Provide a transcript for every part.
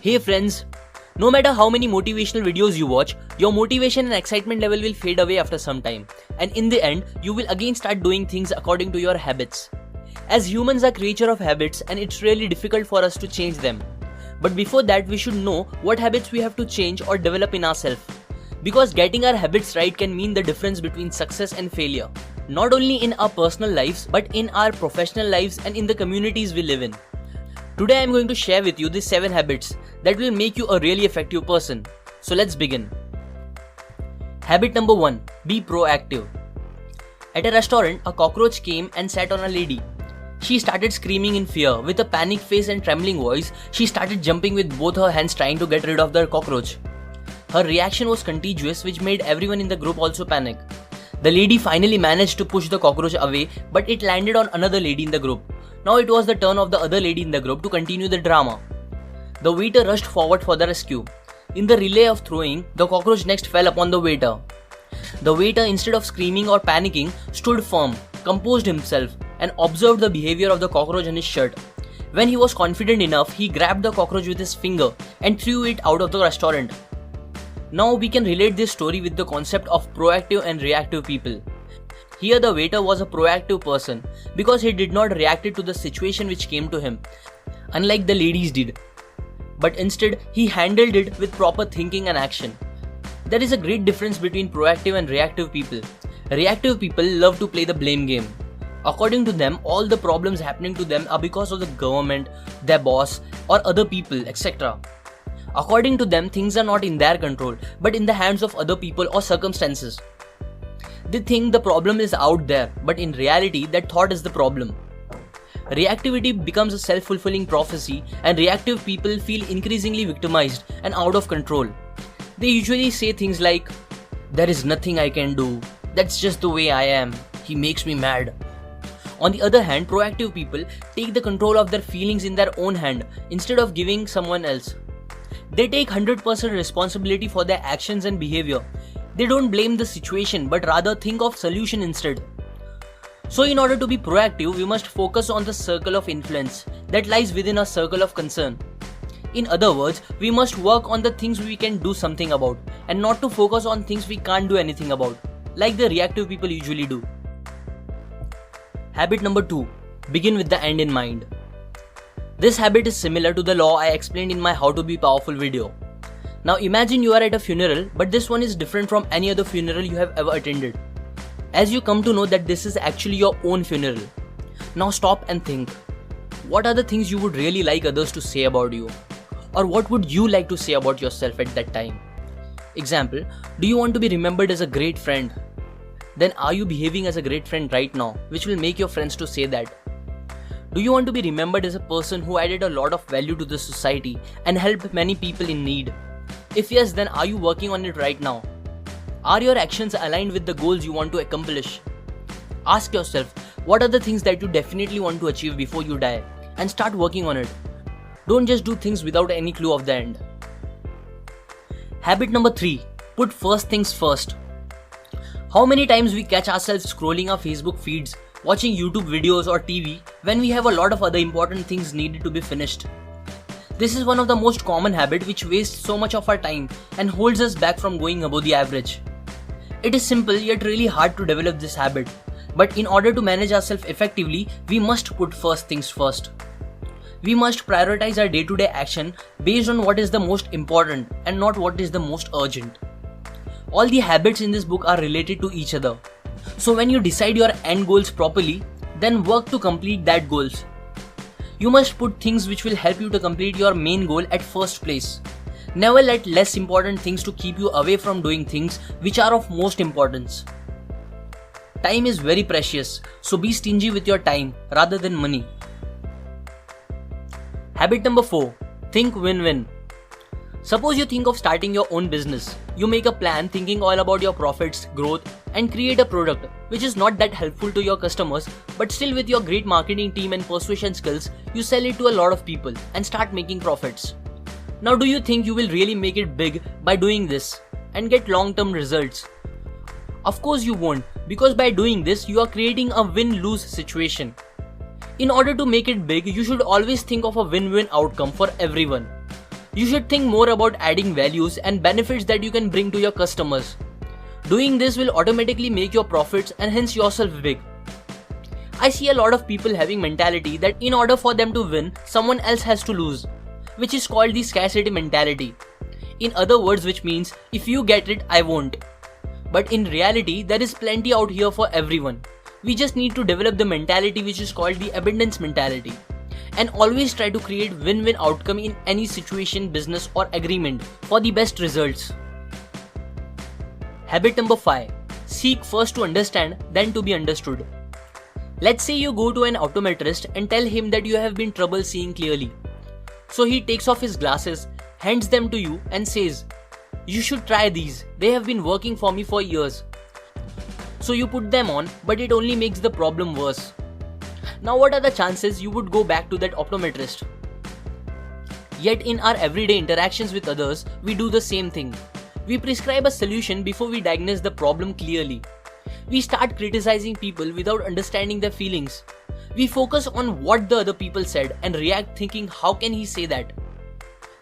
Hey friends, no matter how many motivational videos you watch, your motivation and excitement level will fade away after some time. And in the end, you will again start doing things according to your habits. As humans are creatures of habits and it's really difficult for us to change them. But before that, we should know what habits we have to change or develop in ourselves. Because getting our habits right can mean the difference between success and failure. Not only in our personal lives, but in our professional lives and in the communities we live in. Today I am going to share with you the 7 habits that will make you a really effective person. So let's begin. Habit number 1. Be proactive. At a restaurant, a cockroach came and sat on a lady. She started screaming in fear. With a panicked face and trembling voice, she started jumping with both her hands trying to get rid of the cockroach. Her reaction was contagious, which made everyone in the group also panic. The lady finally managed to push the cockroach away, but it landed on another lady in the group. Now it was the turn of the other lady in the group to continue the drama. The waiter rushed forward for the rescue. In the relay of throwing, the cockroach next fell upon the waiter. The waiter, instead of screaming or panicking, stood firm, composed himself, and observed the behavior of the cockroach on his shirt. When he was confident enough, he grabbed the cockroach with his finger and threw it out of the restaurant. Now we can relate this story with the concept of proactive and reactive people. Here the waiter was a proactive person because he did not react to the situation which came to him, unlike the ladies did. But instead, he handled it with proper thinking and action. There is a great difference between proactive and reactive people. Reactive people love to play the blame game. According to them, all the problems happening to them are because of the government, their boss, or other people, etc. According to them, things are not in their control, but in the hands of other people or circumstances. They think the problem is out there, but in reality, that thought is the problem. Reactivity becomes a self-fulfilling prophecy, and reactive people feel increasingly victimized and out of control. They usually say things like, "There is nothing I can do, that's just the way I am, he makes me mad." On the other hand, proactive people take the control of their feelings in their own hand instead of giving someone else. They take 100% responsibility for their actions and behavior. They don't blame the situation but rather think of solution instead. So in order to be proactive, we must focus on the circle of influence that lies within our circle of concern. In other words, we must work on the things we can do something about and not to focus on things we can't do anything about, like the reactive people usually do. Habit number 2. Begin with the end in mind. This habit is similar to the law I explained in my How to Be Powerful video. Now imagine you are at a funeral, but this one is different from any other funeral you have ever attended. As you come to know that this is actually your own funeral. Now stop and think. What are the things you would really like others to say about you? Or what would you like to say about yourself at that time? Example, do you want to be remembered as a great friend? Then are you behaving as a great friend right now, which will make your friends to say that? Do you want to be remembered as a person who added a lot of value to the society and helped many people in need? If yes, then are you working on it right now? Are your actions aligned with the goals you want to accomplish? Ask yourself, what are the things that you definitely want to achieve before you die, and start working on it. Don't just do things without any clue of the end. Habit number 3. Put first things first. How many times we catch ourselves scrolling our Facebook feeds, watching YouTube videos or TV when we have a lot of other important things needed to be finished. This is one of the most common habits which wastes so much of our time and holds us back from going above the average. It is simple yet really hard to develop this habit, but in order to manage ourselves effectively, we must put first things first. We must prioritize our day-to-day action based on what is the most important and not what is the most urgent. All the habits in this book are related to each other. So when you decide your end goals properly, then work to complete that goals. You must put things which will help you to complete your main goal at first place. Never let less important things to keep you away from doing things which are of most importance. Time is very precious, so be stingy with your time rather than money. Habit number 4. Think win-win. Suppose you think of starting your own business. You make a plan thinking all about your profits, growth, and create a product which is not that helpful to your customers, but still with your great marketing team and persuasion skills, you sell it to a lot of people and start making profits. Now do you think you will really make it big by doing this and get long-term results? Of course you won't, because by doing this you are creating a win-lose situation. In order to make it big, you should always think of a win-win outcome for everyone. You should think more about adding values and benefits that you can bring to your customers. Doing this will automatically make your profits and hence yourself big. I see a lot of people having mentality that in order for them to win, someone else has to lose, which is called the scarcity mentality. In other words, which means if you get it, I won't. But in reality, there is plenty out here for everyone. We just need to develop the mentality which is called the abundance mentality. And always try to create win-win outcome in any situation, business or agreement for the best results. Habit number 5. Seek first to understand, then to be understood. Let's say you go to an optometrist and tell him that you have been trouble seeing clearly. So he takes off his glasses, hands them to you and says, "You should try these, they have been working for me for years." So you put them on, but it only makes the problem worse. Now what are the chances you would go back to that optometrist? Yet in our everyday interactions with others, we do the same thing. We prescribe a solution before we diagnose the problem clearly. We start criticizing people without understanding their feelings. We focus on what the other people said and react thinking, how can he say that?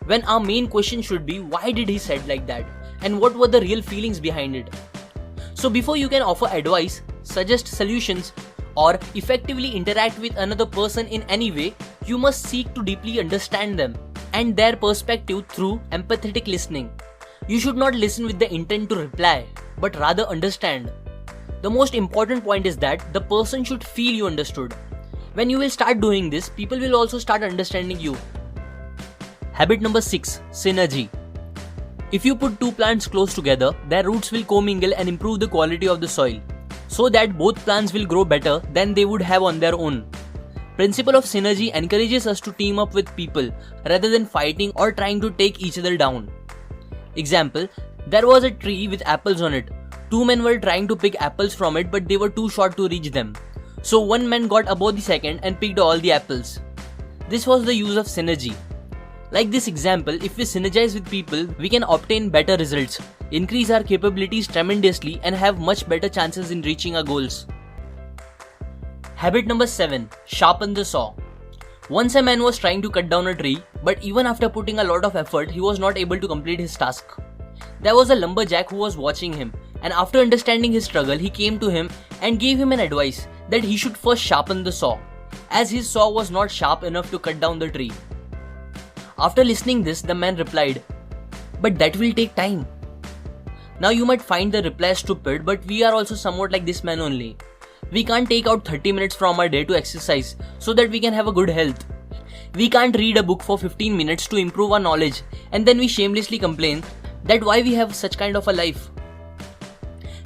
When our main question should be, why did he said like that? And what were the real feelings behind it? So before you can offer advice, suggest solutions, or effectively interact with another person in any way, you must seek to deeply understand them and their perspective through empathetic listening. You should not listen with the intent to reply, but rather understand. The most important point is that the person should feel you understood. When you will start doing this, people will also start understanding you. Habit number 6. Synergy. If you put two plants close together, their roots will commingle and improve the quality of the soil, so that both plants will grow better than they would have on their own. Principle of synergy encourages us to team up with people rather than fighting or trying to take each other down. Example, there was a tree with apples on it. Two men were trying to pick apples from it, but they were too short to reach them. So one man got above the second and picked all the apples. This was the use of synergy. Like this example, if we synergize with people, we can obtain better results, increase our capabilities tremendously and have much better chances in reaching our goals. Habit number 7. Sharpen the saw. Once a man was trying to cut down a tree, but even after putting a lot of effort, he was not able to complete his task. There was a lumberjack who was watching him, and after understanding his struggle, he came to him and gave him an advice that he should first sharpen the saw, as his saw was not sharp enough to cut down the tree. After listening this, the man replied, "But that will take time." Now you might find the reply stupid, but we are also somewhat like this man only. We can't take out 30 minutes from our day to exercise so that we can have a good health. We can't read a book for 15 minutes to improve our knowledge and then we shamelessly complain that why we have such kind of a life.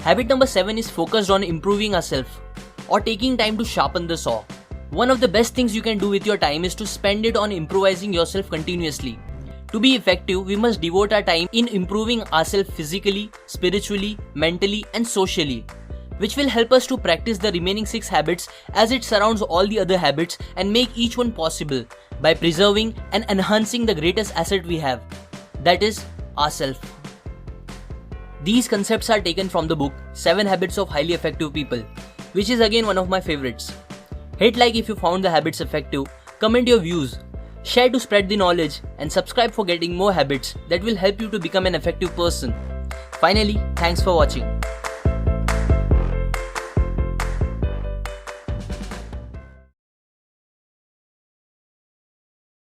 Habit number 7 is focused on improving ourselves or taking time to sharpen the saw. One of the best things you can do with your time is to spend it on improvising yourself continuously. To be effective, we must devote our time in improving ourselves physically, spiritually, mentally and socially, which will help us to practice the remaining 6 habits as it surrounds all the other habits and make each one possible by preserving and enhancing the greatest asset we have, that is ourselves. These concepts are taken from the book 7 Habits of Highly Effective People, which is again one of my favorites. Hit like if you found the habits effective, comment your views, share to spread the knowledge and subscribe for getting more habits that will help you to become an effective person. Finally, thanks for watching.